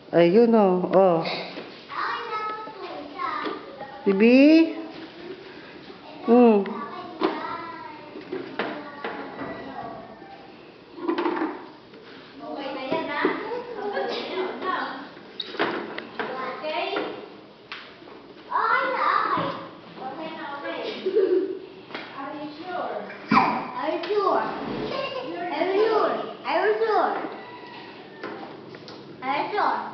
Ayun o. Oh. Bibi? Hmm. Okay na yan, ha? Okay? Okay na, okay. Okay na, okay. Are you sure? Are you sure? Are you sure? Are you sure? Are you sure?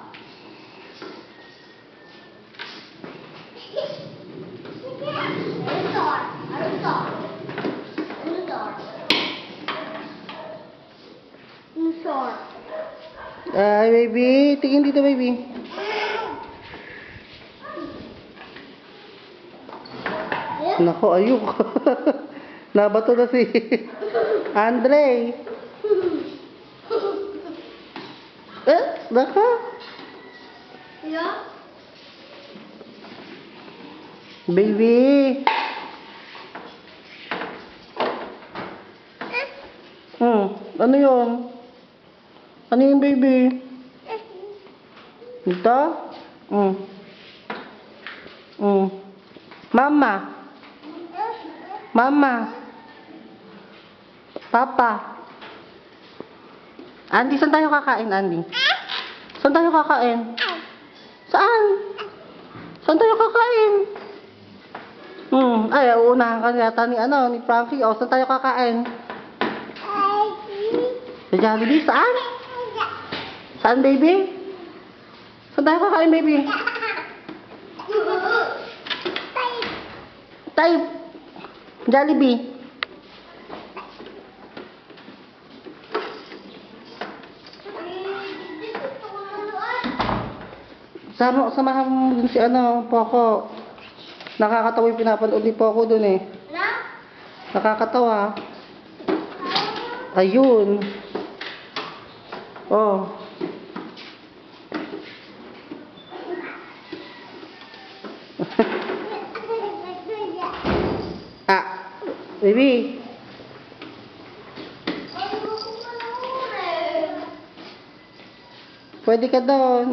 Ay, baby. Tingin dito, baby. Nako, ayok. Nabato na si Andre. Nako. Yeah? Baby. Ano yun? Ano yung baby? Ito? Mama. Mama. Papa. Andy, saan tayo kakain, Andy? Saan tayo kakain? Saan? Saan tayo kakain? Ay, uunahan ka yata ni Frankie. O, saan tayo kakain? Sa Jollibee? Saan? Saan, baby? Saan tayo kakain, baby? Tayo. Jollibee. Samahan mo dun si Poco. Nakakatawa yung pinapanood ni Poco dun eh. Nakakatawa. Ayun. Oh. Baby. Pwede ka doon.